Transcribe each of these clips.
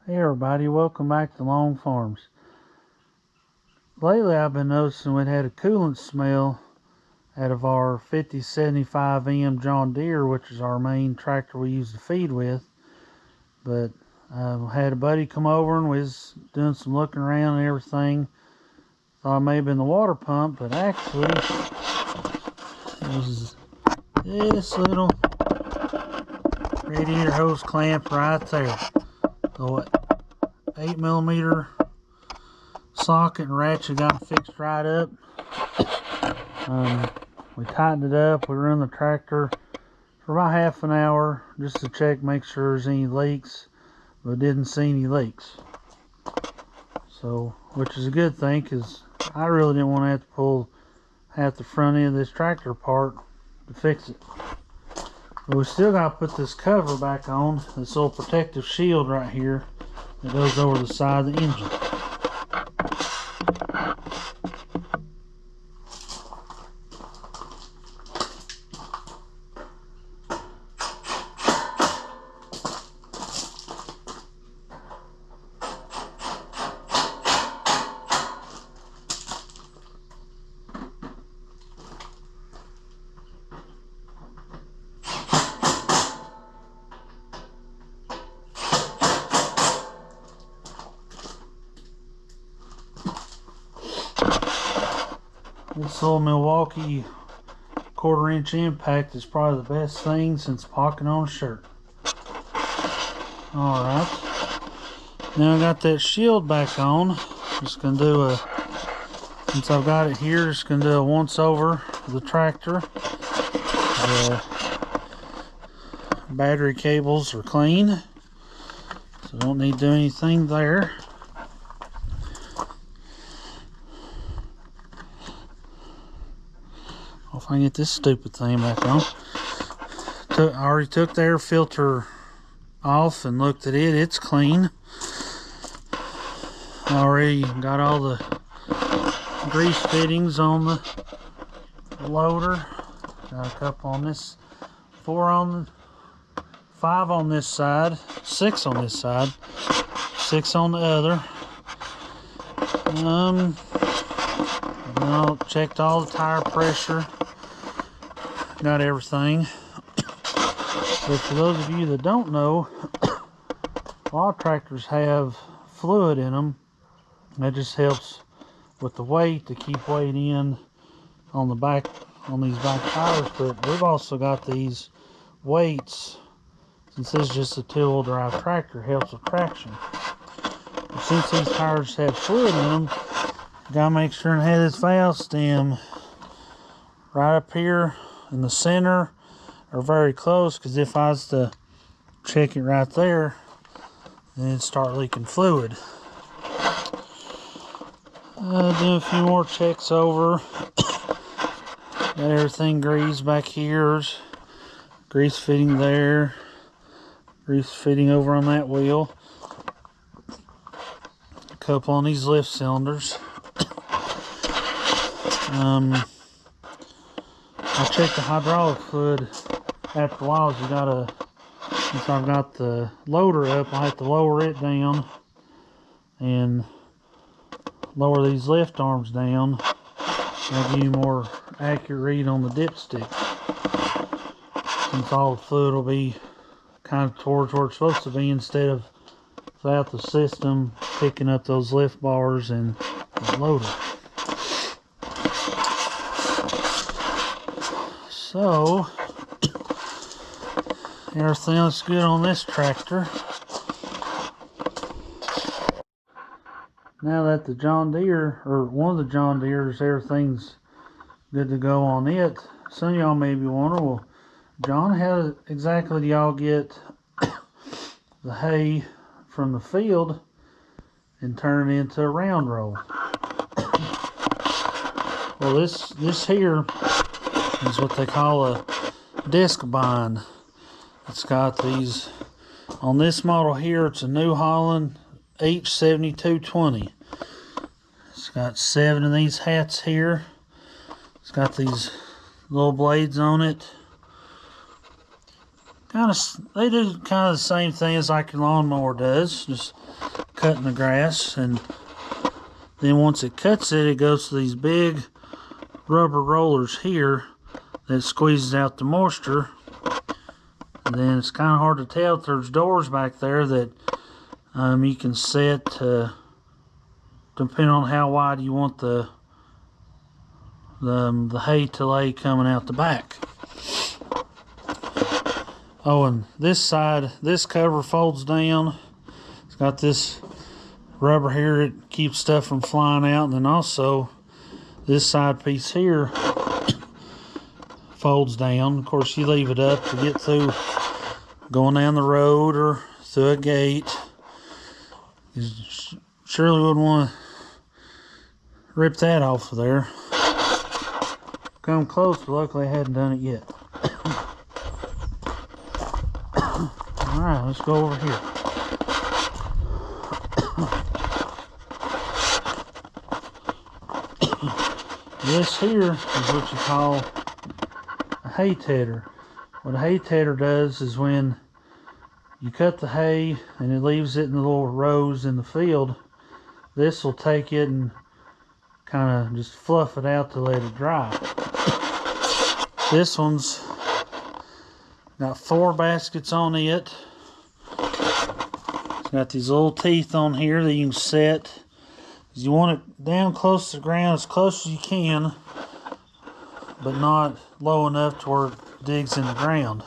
Hey everybody, welcome back to Long Farms. Lately I've been noticing we had a coolant smell out of our 5075M John Deere, which is our main tractor we use to feed with. But I had a buddy come over and we was doing some looking around and everything. Thought it may have been the water pump, but actually it was this little radiator hose clamp right there. So 8mm socket and ratchet got fixed right up. We tightened it up. We run the tractor for about half an hour just to check, make sure there's any leaks, but didn't see any leaks. So, which is a good thing, because I really didn't want to have to pull half the front end of this tractor apart to fix it. But we still got to put this cover back on, this little protective shield right here that goes over the side of the engine. This little Milwaukee 1/4-inch impact is probably the best thing since pocket on a shirt. Alright, now I got that shield back on. Just gonna do since I've got it here, just gonna do a once over of the tractor. The battery cables are clean, so don't need to do anything there. If I can get this stupid thing back on. I already took the air filter off and looked at it. It's clean. I already got all the grease fittings on the loader. Got a couple on this, 5 on this side, 6 on this side, 6 on the other. I checked all the tire pressure. Got everything. But for those of you that don't know, a lot of tractors have fluid in them. That just helps with the weight to keep weight in on the back, on these back tires. But we've also got these weights. Since this is just a 2-wheel drive tractor, helps with traction. But since these tires have fluid in them, you gotta make sure and have this valve stem right up here in the center or very close, because if I was to check it right there, then it'd start leaking fluid. Do a few more checks over. Got everything greased back here. Grease fitting there. Grease fitting over on that wheel. A couple on these lift cylinders. I check the hydraulic fluid after a while. Since I've got the loader up, I have to lower it down and lower these lift arms down. I'll give you a more accurate read on the dipstick, since all the fluid will be kind of towards where it's supposed to be, instead of throughout the system picking up those lift bars and the loader. So everything looks good on this tractor. Now that the John Deere, or one of the John Deeres, everything's good to go on it, some of y'all may be wondering, well, John, how exactly do y'all get the hay from the field and turn it into a round roll? Well, this here is what they call a disc bind. It's got these, on this model here, it's a New Holland H7220. It's got 7 of these hats here. It's got these little blades on it. they do kind of the same thing as like your lawnmower does, just cutting the grass. And then once it cuts it, it goes to these big rubber rollers here that squeezes out the moisture. And then it's kind of hard to tell if there's doors back there that you can set depending on how wide you want the hay to lay coming out the back. Oh, and this side, this cover folds down. It's got this rubber here that keeps stuff from flying out, and then also this side piece here folds down. Of course, you leave it up to get through going down the road or through a gate. You surely wouldn't want to rip that off of there. Come close, but luckily I hadn't done it yet. Alright, let's go over here. This here is what you call a haytator. What a haytator does is when you cut the hay and it leaves it in the little rows in the field, this will take it and kind of just fluff it out to let it dry. This one's got 4 baskets on it. It's got these little teeth on here that you can set. You want it down close to the ground as close as you can, but not low enough to where it digs in the ground.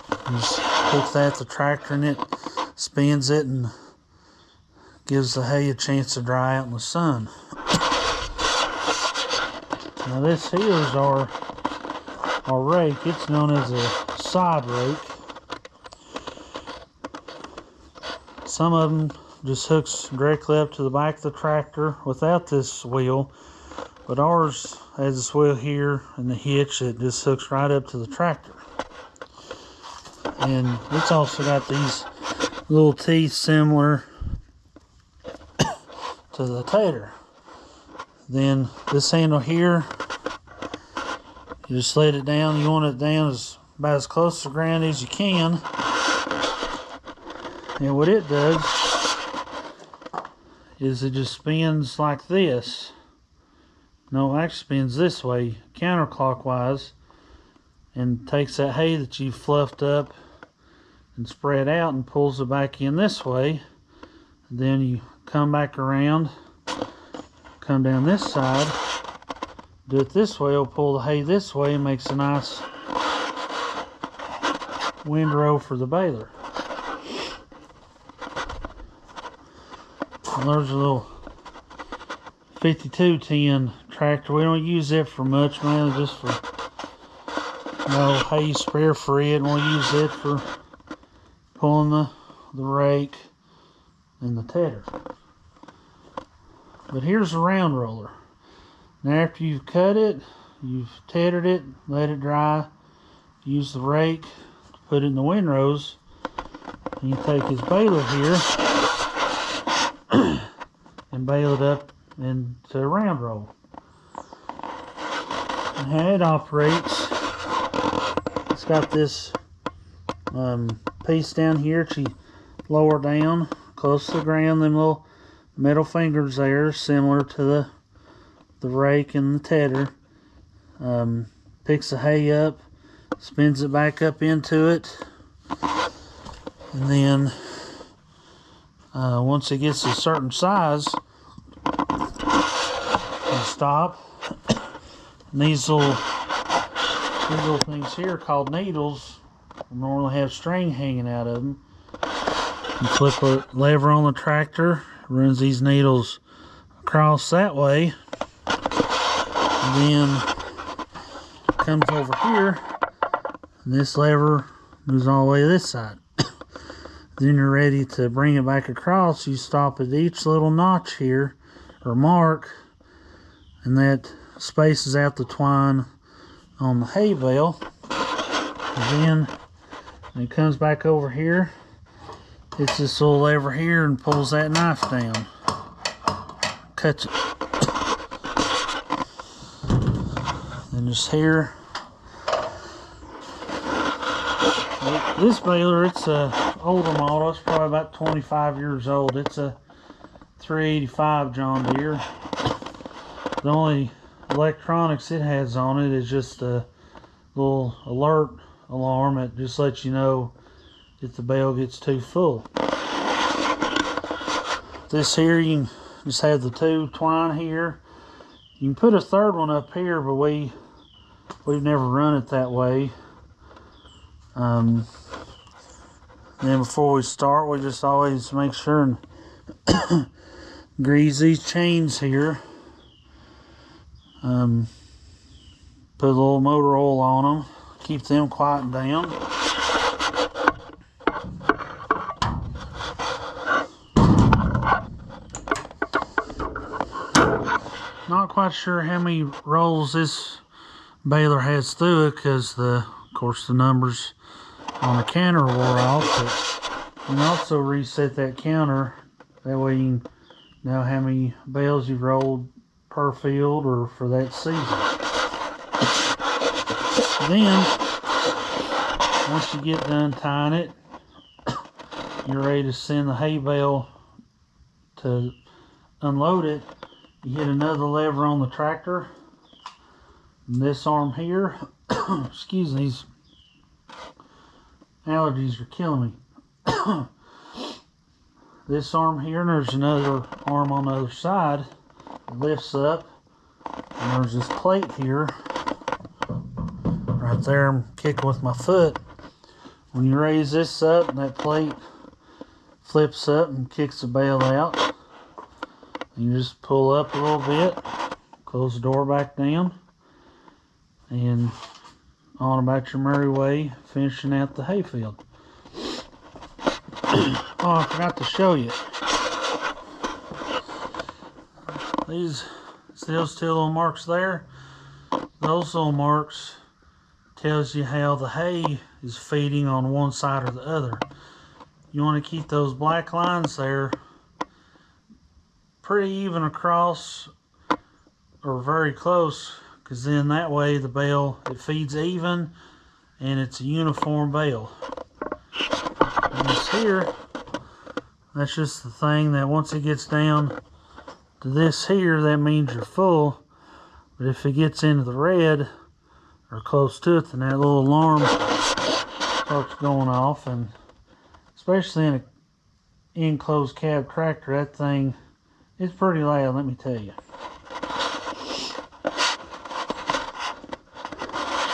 You just hook that to the tractor and it spins it and gives the hay a chance to dry out in the sun. Now this here is our rake. It's known as a side rake. Some of them just hooks directly up to the back of the tractor without this wheel, but ours has this wheel here and the hitch that just hooks right up to the tractor. And it's also got these little teeth similar to the tater. Then this handle here, you just let it down. You want it down about as close to the ground as you can. And what it does is it just spins like this. No, it actually spins this way, counterclockwise, and takes that hay that you've fluffed up and spread out and pulls it back in this way. And then you come back around, come down this side, do it this way, it'll pull the hay this way and makes a nice windrow for the baler. And there's a little 5210 tractor. We don't use it for much, mainly just for hay sprayer for it, and we'll use it for pulling the rake and the tedder. But here's the round roller. Now after you've cut it, you've tethered it, let it dry, use the rake to put it in the windrows, and you take his baler here and bale it up into a round roll. And how it operates, it's got this piece down here that you lower down close to the ground. Them little metal fingers there, similar to the rake and the tedder. Picks the hay up, spins it back up into it, and then once it gets a certain size, you stop. And these little things here called needles normally have string hanging out of them. You flip a lever on the tractor, runs these needles across that way, and then comes over here, and this lever moves all the way to this side. Then you're ready to bring it back across. You stop at each little notch here, or mark, and that spaces out the twine on the hay bale. And then when it comes back over here, hits this little lever here and pulls that knife down, cuts it. Then just here, This baler, it's a older model. It's probably about 25 years old. It's a 385 John Deere. The only electronics it has on it is just a little alert alarm that just lets you know if the bale gets too full. This here, you can just have the two twine here. You can put a third one up here, but we've never run it that way. Then before we start, we just always make sure and grease these chains here. Put a little motor oil on them, keep them quieting down. Not quite sure how many rolls this baler has through it, because of course the numbers on the counter wore off, but you can also reset that counter. That way you can know how many bales you've rolled per field or for that season. Then, once you get done tying it, you're ready to send the hay bale to unload it. You hit another lever on the tractor. And this arm here, excuse me, these allergies are killing me. This arm here, and there's another arm on the other side. It lifts up, and there's this plate here. Right there, I'm kicking with my foot. When you raise this up, that plate flips up and kicks the bale out. You just pull up a little bit, close the door back down, and on about your merry way, finishing out the hayfield. Oh, I forgot to show you. These, see those two little marks there? Those little marks tells you how the hay is feeding on one side or the other. You want to keep those black lines there pretty even across, or very close, because then that way the bale, it feeds even and it's a uniform bale. And this here, that's just the thing that once it gets down to this here, that means you're full. But if it gets into the red or close to it, then that little alarm starts going off. And especially in an enclosed cab tractor, that thing, it's pretty loud, let me tell you.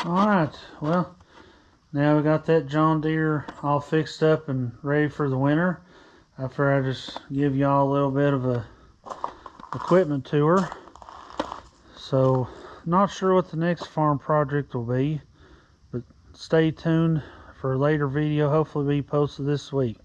Alright, well, now we got that John Deere all fixed up and ready for the winter. After I just give y'all a little bit of a equipment tour. So, not sure what the next farm project will be, but stay tuned for a later video, hopefully be posted this week.